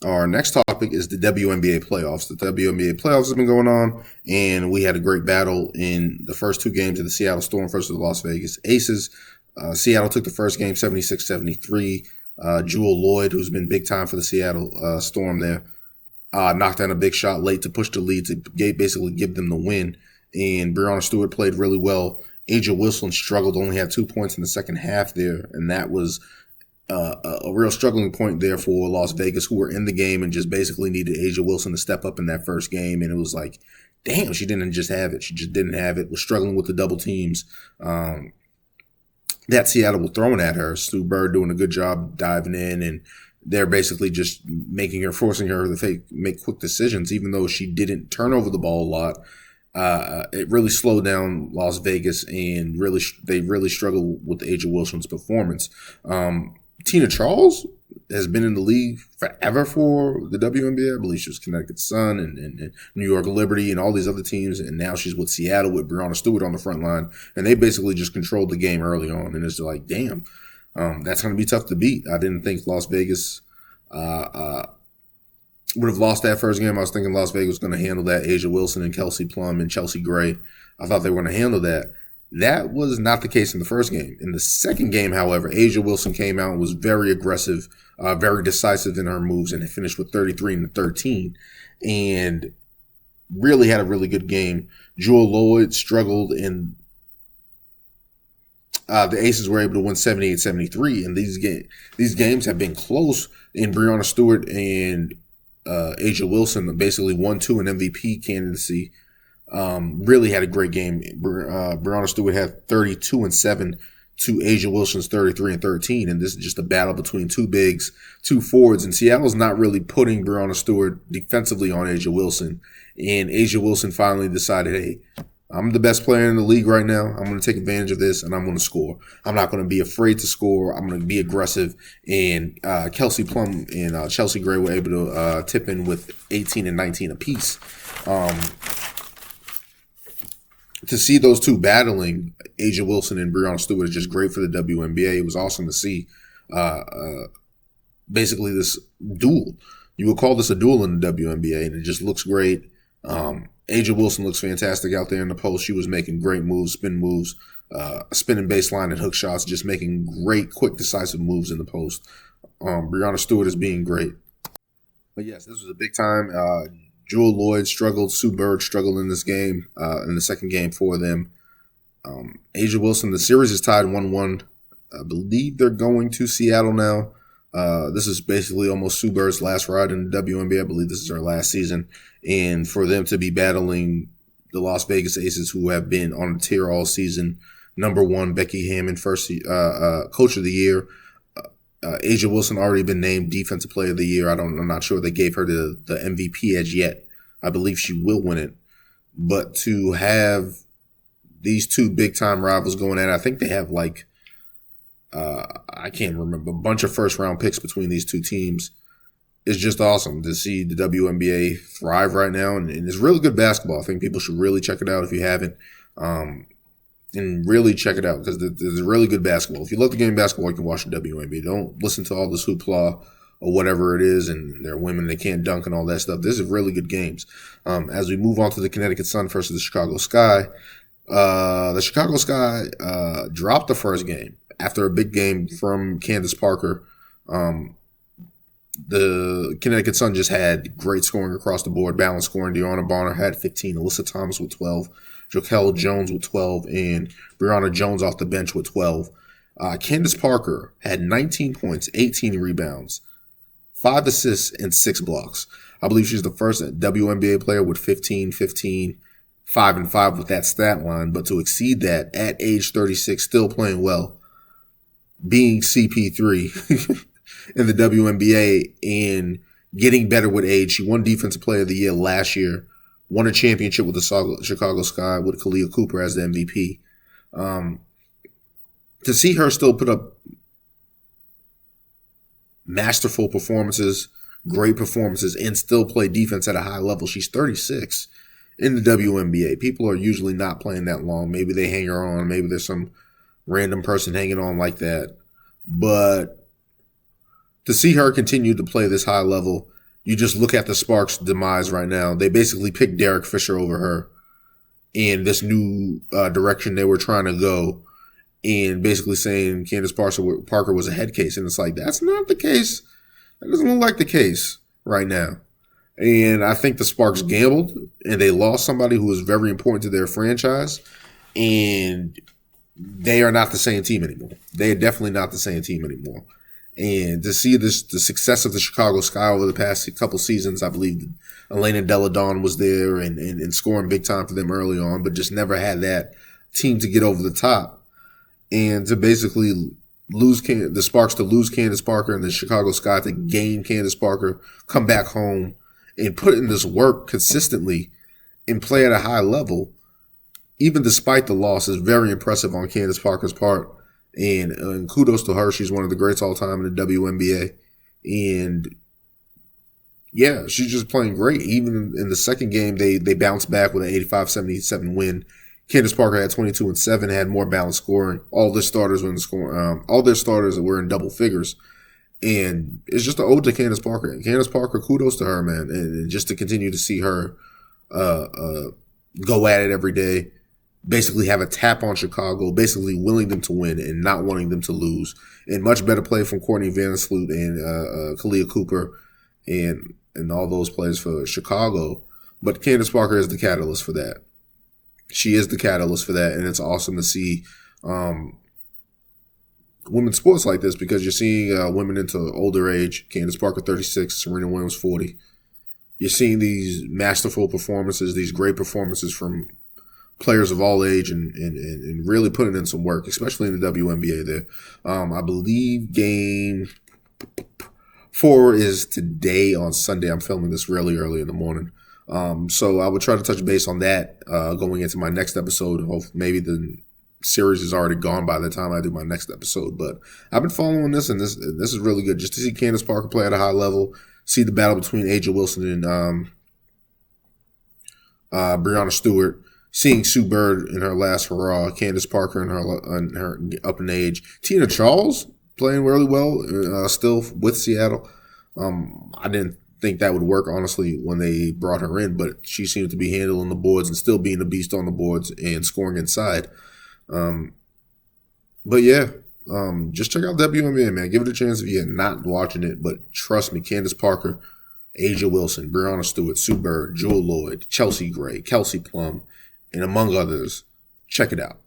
Our next topic is the WNBA playoffs. The WNBA playoffs have been going on, and we had a great battle in the first two games of the Seattle Storm versus the Las Vegas Aces. Seattle took the first game 76-73. Jewel Lloyd, who's been big time for the Seattle Storm there, knocked down a big shot late to push the lead to basically give them the win. And Breanna Stewart played really well. Asia Wilson struggled, only had 2 points in the second half there, and that was a real struggling point there for Las Vegas, who were in the game and just basically needed Asia Wilson to step up in that first game. And it was like, damn, she didn't just have it. She just didn't have it. Was struggling with the double teams that Seattle was throwing at her. Stu Bird doing a good job diving in, and they're basically just forcing her to make quick decisions, even though she didn't turn over the ball a lot. It really slowed down Las Vegas, and they really struggled with Asia Wilson's performance. Tina Charles has been in the league forever for the WNBA. I believe she was Connecticut Sun and New York Liberty and all these other teams, and now she's with Seattle with Breanna Stewart on the front line, and they basically just controlled the game early on, and it's like, damn, that's going to be tough to beat. I didn't think Las Vegas would have lost that first game. I was thinking Las Vegas was going to handle that. Asia Wilson and Kelsey Plum and Chelsea Gray, I thought they were going to handle that. That was not the case in the first game. In the second game, however, Asia Wilson came out and was very aggressive, very decisive in her moves, and finished with 33-13, and really had a really good game. Jewel Lloyd struggled, and the Aces were able to win 78-73, and these games have been close. And Breanna Stewart and Asia Wilson basically 1-2 in MVP candidacy. Really had a great game. Breanna Stewart had 32-7 to Asia Wilson's 33-13, and this is just a battle between two bigs, two forwards, and Seattle's not really putting Breanna Stewart defensively on Asia Wilson, and Asia Wilson finally decided, hey, I'm the best player in the league right now. I'm going to take advantage of this, and I'm going to score. I'm not going to be afraid to score. I'm going to be aggressive, and Kelsey Plum and Chelsea Gray were able to tip in with 18 and 19 apiece. To see those two battling, Asia Wilson and Breanna Stewart, is just great for the WNBA. It was awesome to see basically this duel. You would call this a duel in the WNBA, and it just looks great. Asia Wilson looks fantastic out there in the post. She was making great moves, spinning baseline and hook shots, just making great, quick, decisive moves in the post. Breanna Stewart is being great. But yes, this was a big time. Jewel Lloyd struggled. Sue Bird struggled in this game, in the second game for them. Asia Wilson, the series is tied 1-1. I believe they're going to Seattle now. This is basically almost Sue Bird's last ride in the WNBA. I believe this is her last season. And for them to be battling the Las Vegas Aces, who have been on a tear all season, number one, Becky Hammond, first Coach of the Year. Asia Wilson already been named Defensive Player of the Year. I'm not sure they gave her the MVP edge yet. I believe she will win it. But to have these two big-time rivals going at it, I think they have I can't remember, a bunch of first-round picks between these two teams. It's just awesome to see the WNBA thrive right now, and it's really good basketball. I think people should really check it out if you haven't, and really check it out because there's really good basketball. If you love the game of basketball, you can watch the WNBA. Don't listen to all this hoopla or whatever it is, and they're women, they can't dunk and all that stuff. This is really good games. As we move on to the Connecticut Sun versus the Chicago Sky, the Chicago Sky dropped the first game after a big game from Candace Parker. The Connecticut Sun just had great scoring across the board, balanced scoring. Deanna Bonner had 15, Alyssa Thomas with 12, Jokel Jones with 12, and Breanna Jones off the bench with 12. Candace Parker had 19 points, 18 rebounds, 5 assists, and 6 blocks. I believe she's the first WNBA player with 15, 5 and 5 with that stat line, but to exceed that at age 36, still playing well, being CP3 in the WNBA and getting better with age. She won Defensive Player of the Year last year, won a championship with the Chicago Sky with Kalia Cooper as the MVP. To see her still put up masterful performances, great performances, and still play defense at a high level. She's 36 in the WNBA. People are usually not playing that long. Maybe they hang her on. Maybe there's some random person hanging on like that. But to see her continue to play this high level You just look at the Sparks' demise right now. They basically picked Derek Fisher over her in this new direction they were trying to go, and basically saying Candace Parker was a head case. And it's like, that's not the case. That doesn't look like the case right now. And I think the Sparks gambled, and they lost somebody who was very important to their franchise. And they are not the same team anymore. They are definitely not the same team anymore. And to see the success of the Chicago Sky over the past couple seasons, I believe Elena Delle Donne was there and scoring big time for them early on, but just never had that team to get over the top. And to basically lose the Sparks to lose Candace Parker and the Chicago Sky to gain Candace Parker, come back home and put in this work consistently and play at a high level, even despite the loss, is very impressive on Candace Parker's part. And kudos to her. She's one of the greats all time in the WNBA. And yeah, she's just playing great. Even in the second game, they bounced back with an 85-77 win. Candace Parker had 22 and 7, had more balanced scoring. All their starters were in the score. All their starters were in double figures. And it's just an ode to Candace Parker. And Candace Parker, kudos to her, man. And just to continue to see her go at it every day, basically have a tap on Chicago, basically willing them to win and not wanting them to lose. And much better play from Courtney Vandersloot and Kalia Cooper and all those players for Chicago. But Candace Parker is the catalyst for that. She is the catalyst for that, and it's awesome to see women's sports like this, because you're seeing women into older age. Candace Parker, 36, Serena Williams, 40. You're seeing these masterful performances, these great performances from players of all age and really putting in some work, especially in the WNBA there. I believe game 4 is today on Sunday. I'm filming this really early in the morning. So I would try to touch base on that going into my next episode. Maybe the series is already gone by the time I do my next episode. But I've been following this, and this is really good. Just to see Candace Parker play at a high level, see the battle between A'ja Wilson and Breanna Stewart, seeing Sue Bird in her last hurrah, Candace Parker in her up in age, Tina Charles playing really well still with Seattle. I didn't think that would work, honestly, when they brought her in, but she seemed to be handling the boards and still being a beast on the boards and scoring inside. But yeah, just check out WNBA, man. Give it a chance if you're not watching it, but trust me, Candace Parker, A'ja Wilson, Breanna Stewart, Sue Bird, Jewel Lloyd, Chelsea Gray, Kelsey Plum, and among others, check it out.